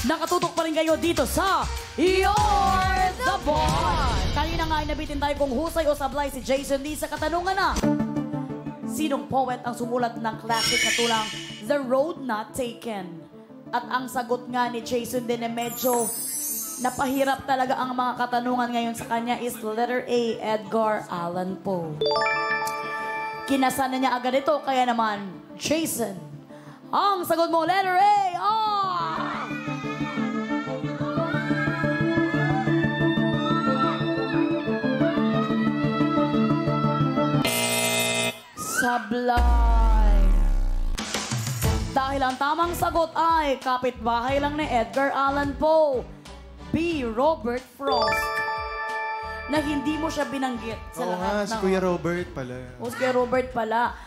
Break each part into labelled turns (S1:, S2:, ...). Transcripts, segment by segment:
S1: Nakatutok pa rin kayo dito sa You're the Boss! Kanina nga ay nabitin tayo kung husay o sablay si Jason Lee sa katanungan na sinong poet ang sumulat ng classic na tulang The Road Not Taken? At ang sagot nga ni Jason din na medyo napahirap talaga ang mga katanungan ngayon sa kanya is letter A, Edgar Allan Poe. Kinasana niya agad ito, kaya naman, Jason, ang sagot mo, letter A, sablay. Dahil ang tamang sagot ay kapitbahay lang ni Edgar Allan Poe, B. Robert Frost, na hindi mo siya binanggit sa
S2: Oo nga,
S1: lahat
S2: si Kuya Robert pala.
S1: O, si Kuya Robert pala.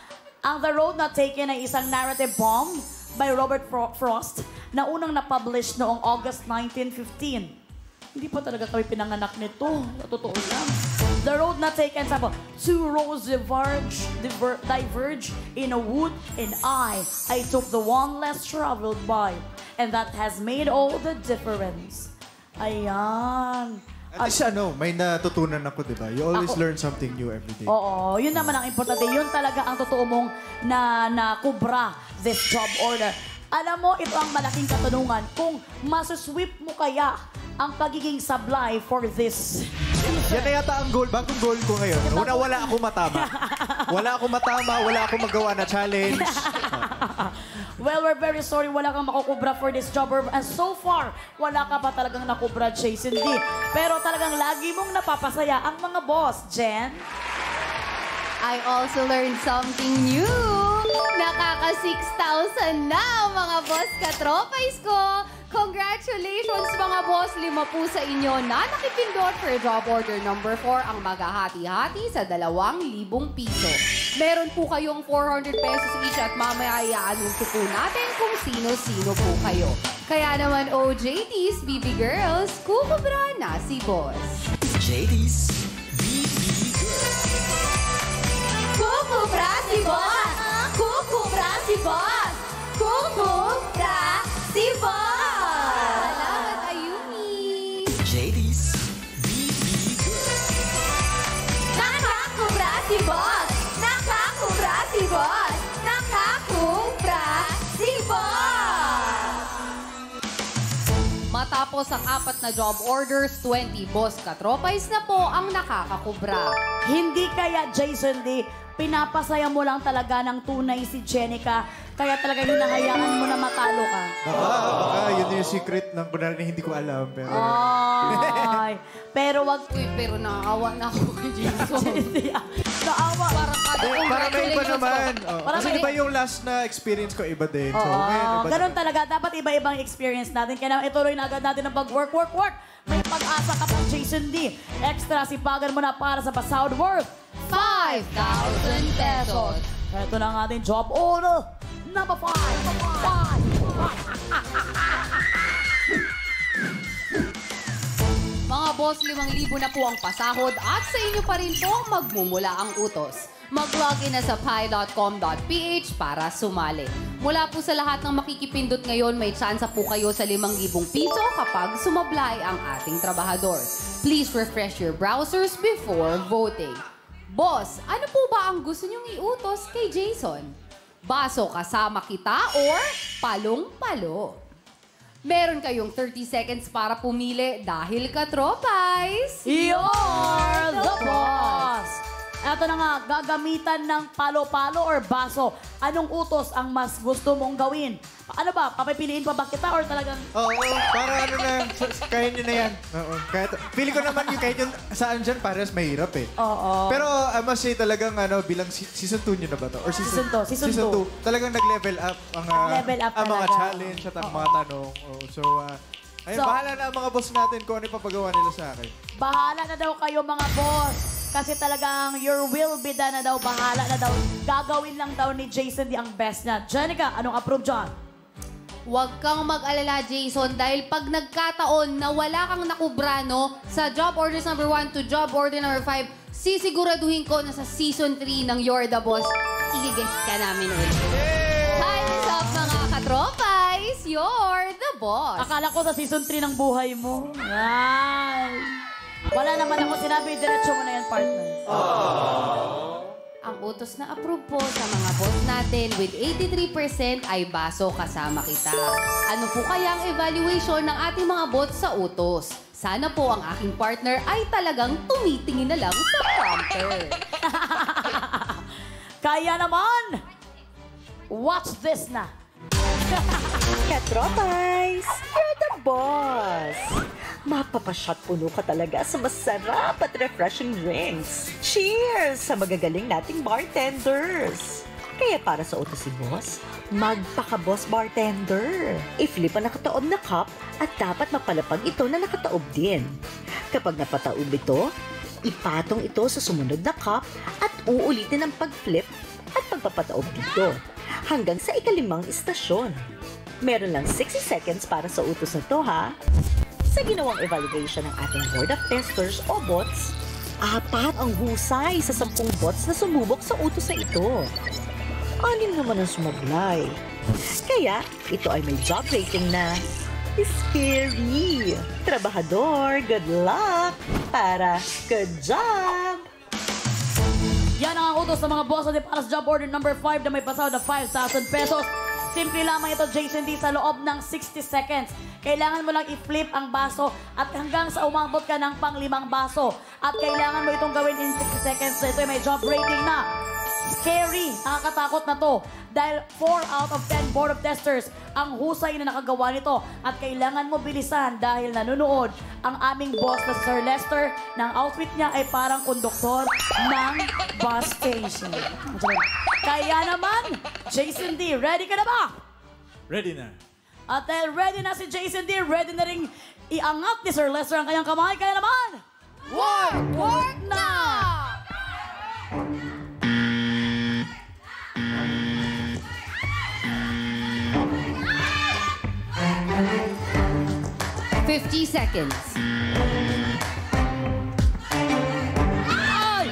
S1: Ang The Road Not Taken ay isang narrative poem by Robert Frost na unang na-publish noong August 1915. Hindi pa talaga kami pinanganak nito. Totoo lang. The Road Not Taken, sabi, two roads diverge in a wood and I took the one less traveled by. And that has made all the difference. Ayan.
S2: At least may natutunan ako, di ba? You always learn something new every day.
S1: Oo, yun naman ang importante. Yun talaga ang totoo mong nakubra this job order. Alam mo, ito ang malaking katanungan. Kung masusweep mo kaya ang pagiging sablay for this
S2: Yan na yata ang goal. Bagong goal ko ngayon. Una, wala ako matama. Wala ako magawa na challenge.
S1: Well, we're very sorry wala kang makukubra for this job. And so far, wala ka pa talagang nakubra, Jason D. Pero talagang lagi mong napapasaya ang mga boss, Jen.
S3: I also learned something new. Nakaka 6,000 na mga boss katropais ko. Congratulations mga boss. 5 po sa inyo na nakipindot for job order number 4 ang maghahati-hati sa 2,000 piso. Meron po kayong 400 pesos each at mamaya i-anunsyo po natin kung sino-sino po kayo. Kaya naman OJTs, BB Girls, kukubra na si boss.
S4: JD's BB Girls.
S3: Kukubra si boss! Kukubra si boss! Kukubra si boss! Salamat, Ayumi!
S4: JD's BB Girls.
S3: Nakakubra si boss! Nakakubra si boss! Nakakubra si boss! Matapos ang 4 na job orders, 20 boss katropais na po ang nakakakubra.
S1: Hindi kaya, Jason D, pinapasaya mo lang talaga ng tunay si Jenica, kaya talaga hinahayaan mo na matalo ka.
S2: Baka yun yung secret ng kunwari na hindi ko alam. Pero...
S1: Ay, pero wag...
S3: Uy, pero naawa na ako kay Jason.
S1: Naawa.
S3: Parang
S2: Para may iba naman.
S1: Para
S2: Kasi
S1: may-
S2: iba yung last na experience ko, iba din. So,
S1: Oo,
S2: ngayon, iba
S1: ganun
S2: din.
S1: talaga. Dapat iba-ibang experience natin. Kaya ituloy na agad natin ang pag-work. May pag-asa ka pa, Jason D. Extra sipagan mo na para sa pasahod worth
S3: 5,000 pesos.
S1: Ito na ang ating job order. Number 5.
S3: Mga boss, 5,000 na po ang pasahod at sa inyo pa rin po magmumula ang utos. Mag-login na sa pi.com.ph para sumali. Mula po sa lahat ng makikipindot ngayon, may tsansa po kayo sa 5,000 piso kapag sumablay ang ating trabahador. Please refresh your browsers before voting. Boss, ano po ba ang gusto niyong iutos kay Jason? Baso kasama kita or palong-palo? Meron kayong 30 seconds para pumili dahil katropais.
S1: You're the boss! Ito na nga, gagamitan ng palo-palo or baso. Anong utos ang mas gusto mong gawin? Ano ba, papipiliin pa ba kita or talagang...
S2: Oo, para kaya nyo na yan. Oo, feeling ko naman yung kahit yung saan dyan, parehas mahirap eh.
S1: Oo.
S2: Pero I must say talagang bilang season 2 nyo na ba to? Or
S1: Season two, season two.
S2: 2. Talagang nag-level up ang
S1: Level up
S2: ang mga
S1: talaga.
S2: challenge at ang mga tanong. Ayun, bahala na ang mga boss natin kung ano ipapagawa nila sa akin.
S1: Bahala na daw kayo mga boss. Kasi talagang your will be done na daw. Bahala na daw. Gagawin lang daw ni Jason di ang best niya. Jenica, anong approve dyan?
S3: Huwag kang mag-alala, Jason, dahil pag nagkataon na wala kang nakubrano sa job orders number 1 to job order number 5, sisiguraduhin ko na sa season 3 ng You're the Boss, i-guest ka namin ulit. Time's up, mga katropay! guys, you're the boss.
S1: Akala ko sa season 3 ng buhay mo. Ay. Wala naman ako sinabi, diretso mo na yan, partner.
S3: Ang utos na approve po sa mga boss natin with 83% ay baso kasama kita. Ano po kaya ang evaluation ng ating mga bots sa utos? Sana po ang aking partner ay talagang tumitingin na lang sa prompter.
S1: Kaya naman! Watch this na.
S5: Katropais, you're the boss! Mapapashot puno ka talaga sa masarap at refreshing drinks. Cheers sa magagaling nating bartenders! Kaya para sa utos si boss, magpaka-boss bartender. I-flip ang nakataob na cup at dapat mapalapag ito na nakataob din. Kapag napataob ito, ipatong ito sa sumunod na cup at uulitin ang pag-flip at pagpapataob dito hanggang sa ikalimang istasyon. Meron lang 60 seconds para sa utos na to, ha? Sa ginawang evaluation ng ating Board of Testers o bots, 4 ang husay sa 10 bots na sumubok sa utos na ito. Alin naman ang sumablay? Kaya, ito ay may job rating na scary. Trabahador, good luck! Para good job!
S1: Yan ang utos ng mga boss natin para sa job order number 5 na may pasahod na 5,000 pesos. Simple lamang ito, Jason D, sa loob ng 60 seconds. Kailangan mo lang i-flip ang baso at hanggang sa umabot ka ng pang-5 baso. At kailangan mo itong gawin in 60 seconds. So ito ay may job rating na. Scary, nakakatakot na to. Dahil 4 out of 10 board of testers ang husay na nakagawa nito. At kailangan mo bilisan dahil nanonood ang aming boss na Sir Lester. Ng outfit niya ay parang konduktor ng bus station. Kaya naman, Jason D, ready ka na ba?
S2: Ready na.
S1: At dahil ready na si Jason D, ready na rin iangat ni Sir Lester ang kanyang kamay. Kaya naman, work na!
S3: 50 seconds.
S1: Ay!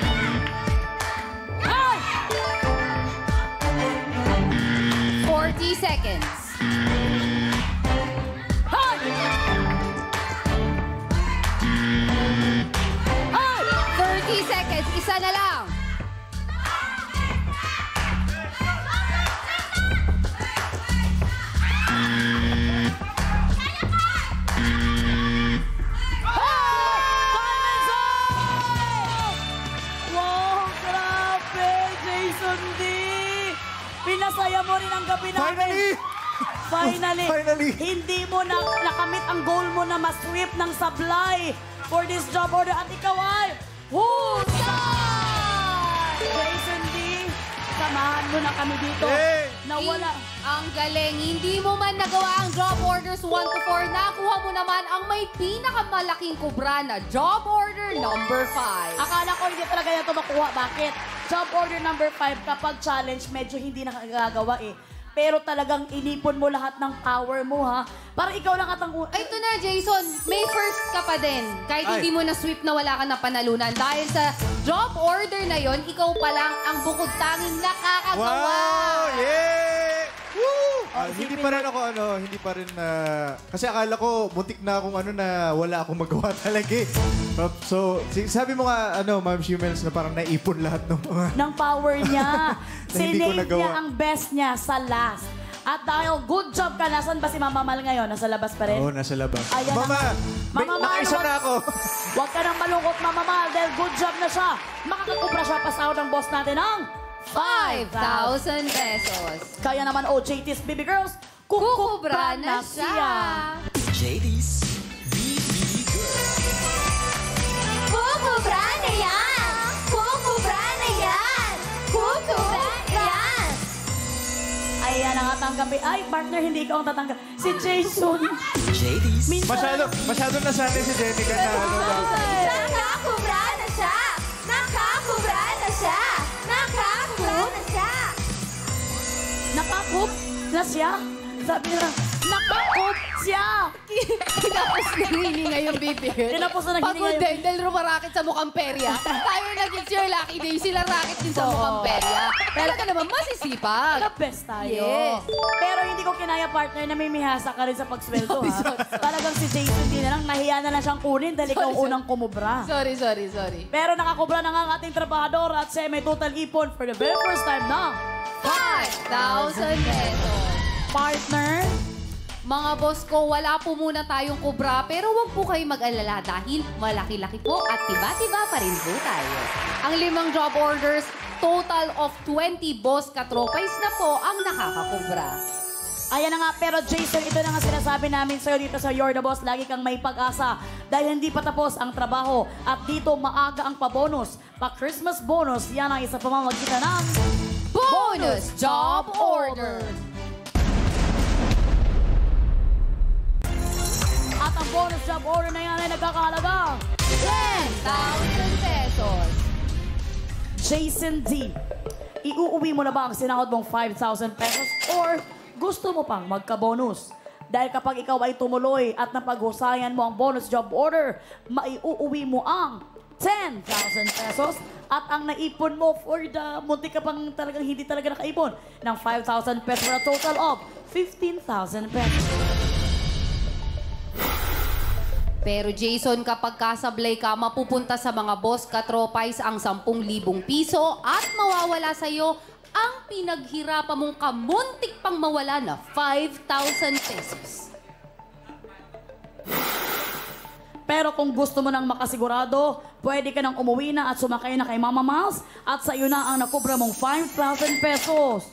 S1: Ay!
S3: 40 seconds.
S1: Ay! Ay!
S3: 30 seconds. Isa na lang.
S1: Pinasaya mo rin ang gabi namin.
S2: Finally!
S1: Finally! Hindi mo na nakamit ang goal mo na ma-sweep ng sablay for this job order. At ikaw ay husay! Jason D, samahan mo na kami dito.
S2: Yay!
S1: Nawala.
S3: Ang galing. Hindi mo man nagawa ang job orders 1 to 4. Nakuha mo naman ang may pinakamalaking kubra na job order number 5.
S1: Akala ko hindi talaga yan ito makuha. Bakit? Job order number 5, kapag challenge, medyo hindi nakagagawa eh. Pero talagang inipon mo lahat ng power mo, ha? Para ikaw lang atang...
S3: Ay, ito na, Jason. May first ka pa din. Kahit
S2: Ay.
S3: hindi mo na-sweep na wala ka na panalunan. Dahil sa job order na yon, ikaw pa lang ang bukod tanging nakakagawa.
S2: Wow! Yeah! Woo! Hindi
S1: isipin
S2: pa rin ako hindi pa rin kasi akala ko muntik na akong na wala akong magawa talaga eh. So, sabi mo nga Ma'am Shimels na parang naipon lahat ng mga
S1: ng power niya.
S2: Na hindi ko
S1: Sinave
S2: nagawa.
S1: niya ang best niya sa last. At dahil good job ka, nasan ba si Mama Mal ngayon? Nasa labas pa rin?
S2: Oo, nasa labas.
S1: Ayan
S2: Mama!
S1: na. Mama Mal,
S2: nakaisa na ako.
S1: Huwag ka nang malungkot, Mama Mal, dahil good job na siya. Makakakubra siya pasahod ng boss natin ng
S3: 5,000 pesos.
S1: Kaya naman, OJT's Baby Girls,
S3: Kukubra na siya.
S4: JD's BB Girls.
S6: Kukubra na yan! Kukubra na yan! Kukubra na yan!
S1: Ayan ang tatanggapin. Ay, partner, hindi ikaw ang tatanggap. Si Jason.
S4: JD's
S2: Masyado nasanay si Jenica na
S6: Nakakubra na siya! Nakakubra na siya! Nakakubra na siya!
S1: Nakakup na siya. Sabi na, Nakakot siya!
S3: Tinapos na hininga yung bibig.
S1: Tinapos na naghininga
S3: Pagod
S1: yung-
S3: din, dahil rumarakit sa mukhang perya. Tayo naging Sir Lucky Day, sila racket din sa mukhang perya. Pero ka naman masisipag.
S1: The best tayo.
S3: Yes.
S1: Pero hindi ko kinaya, partner, na may mihasa ka rin sa pagsweldo, ha? Talagang si Jason din na lang, nahiya na lang siyang kunin dahil ikaw
S3: Sorry.
S1: unang kumubra.
S3: Sorry.
S1: Pero nakakubra na nga ang ating trabahador at siya may total ipon for the very first time na
S3: 5,000 pesos.
S1: partner.
S3: Mga boss ko, wala po muna tayong kubra, pero wag po kayo mag-alala dahil malaki-laki po at tiba-tiba pa rin po tayo. Ang 5 job orders, total of 20 boss katropais na po ang nakakakubra.
S1: Ayan na nga, pero Jason, ito na nga sinasabi namin sa'yo dito sa You're the Boss. Lagi kang may pag-asa dahil hindi pa tapos ang trabaho at dito maaga ang pa-bonus. Pa-Christmas bonus, yan ang isa pamamagitan ng
S3: Bonus job order!
S1: At ang bonus job order na yan ay nagkakahalaga
S3: 10,000 pesos.
S1: Jason D, iuuwi mo na ba ang sinahod mong 5,000 pesos or gusto mo pang magka-bonus? Dahil kapag ikaw ay tumuloy at napaghusayan mo ang bonus job order, maiuuwi mo ang 10,000 pesos at ang naipon mo for the munti ka pang talagang hindi talaga nakaipon ng 5,000 pesos for a total of 15,000 pesos.
S3: Pero Jason, kapag kasablay ka, mapupunta sa mga boss katropais ang 10,000 piso at mawawala sa'yo ang pinaghirapan mong kamuntik pang mawala na 5,000 pesos.
S1: Pero kung gusto mo nang makasigurado, pwede ka nang umuwi na at sumakay na kay Mama Miles at sa iyo na ang nakubra mong 5,000 pesos.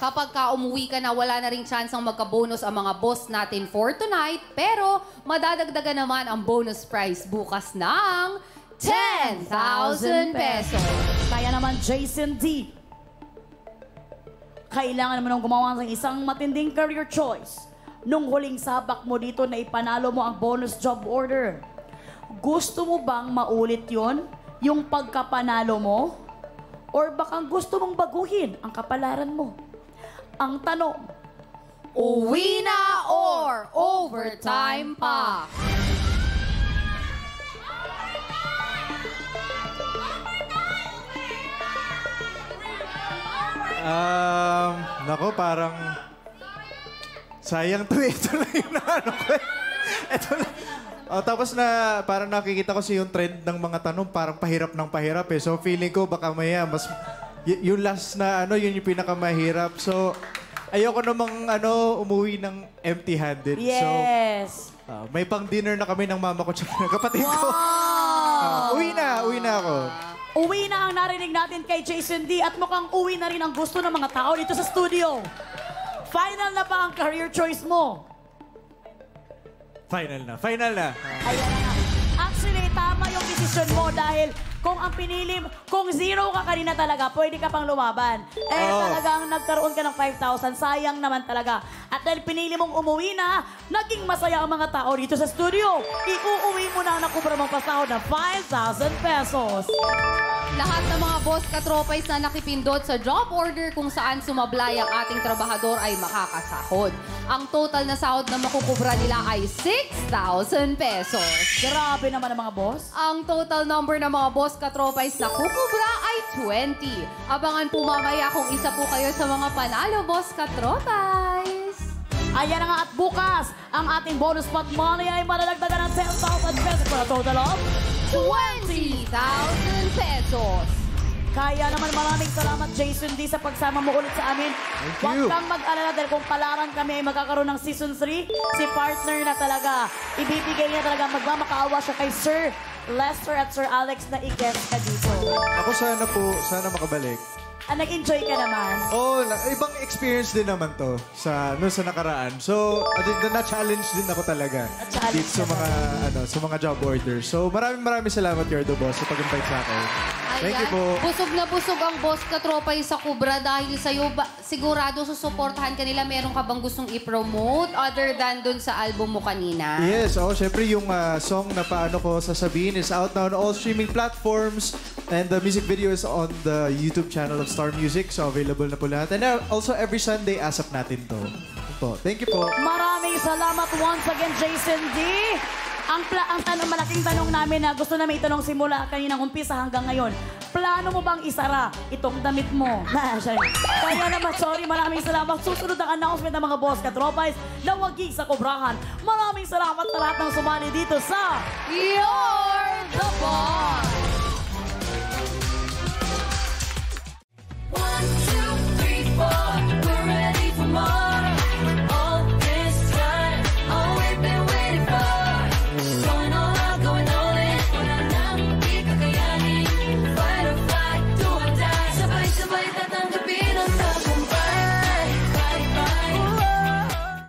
S3: Kapag ka umuwi ka na, wala na ring chance ang magka-bonus ang mga boss natin for tonight. Pero madadagdagan naman ang bonus prize bukas ng 10,000 pesos.
S1: Kaya naman, Jason D, kailangan mo nang gumawa ng isang matinding career choice. Nung huling sabak mo dito na ipanalo mo ang bonus job order, gusto mo bang maulit yon, yung pagkapanalo mo? Or baka gusto mong baguhin ang kapalaran mo? Ang tanong,
S3: Uwi na or overtime pa?
S2: Nako, parang sayang to eh. Ito lang yung ano ko eh. Ito lang. Oh, tapos na parang nakikita ko yung trend ng mga tanong, parang pahirap ng pahirap eh. So feeling ko baka maya mas yung last na ano, yun yung pinakamahirap. So ayoko namang umuwi ng empty-handed.
S1: yes.
S2: So may pang-dinner na kami ng mama ko at ng kapatid ko.
S1: Wow!
S2: Uwi na ako.
S1: Uwi na ang narinig natin kay Jason D at mukhang uwi na rin ang gusto ng mga tao dito sa studio. Final na ba ang career choice mo?
S2: Final na.
S1: Ayan na nga. Actually, tama yung desisyon mo dahil kung ang pinili, kung zero ka kanina talaga, pwede ka pang lumaban. Talagang nagkaroon ka ng 5,000, sayang naman talaga. At dahil pinili mong umuwi na, naging masaya ang mga tao dito sa studio. Iuuwi mo na ang nakubra mong pasahod ng 5,000 pesos.
S3: Lahat ng mga boss katropais na nakipindot sa job order kung saan sumablay ang ating trabahador ay makakasahod. Ang total na sahod na makukubra nila ay 6,000 pesos.
S1: Grabe naman ang mga boss.
S3: Ang total number ng mga boss katropais na kukubra ay 20. Abangan po mamaya kung isa po kayo sa mga panalo boss katropais.
S1: Ayan na nga at bukas, ang ating bonus pot money ay madadagdagan ng 10,000 pesos for a total of
S3: 20,000 pesos.
S1: Kaya naman maraming salamat, Jason D, sa pagsama mo ulit sa amin. Huwag
S2: you.
S1: kang mag-alala dahil kung palaran kami ay magkakaroon ng Season 3, si partner na talaga. Ibibigay niya talaga, magmamakaawa siya kay Sir Lester at Sir Alex na i-guest ka dito.
S2: Ako sana makabalik.
S1: Nag-enjoy ka naman.
S2: Oh, ibang experience din naman to sa nakaraan. So, na-challenge din ako talaga
S1: Na-challenge
S2: dito sa
S1: ka
S2: mga job orders. So, maraming salamat, You're the Boss, sa pag-invite sa akin. Thank you po.
S3: Busog na busog ang boss katropay sa Kubra dahil sa'yo, sigurado susuportahan ka nila. Meron ka bang gustong i-promote other than dun sa album mo kanina?
S2: Yes, syempre yung song na paano ko sasabihin is out now on all streaming platforms. And the music video is on the YouTube channel of Star Music. So available na po lahat. And also every Sunday, ASAP natin to. Thank you po.
S1: Maraming salamat once again, Jason D. Ang malaking tanong namin na gusto namin itanong simula kaninang umpisa hanggang ngayon. Plano mo bang isara itong damit mo? Kaya naman, sorry, maraming salamat. Susunod ang announcement ng mga boss katropais na wagig sa Kobrahan. Maraming salamat sa lahat ng sumali dito sa You're the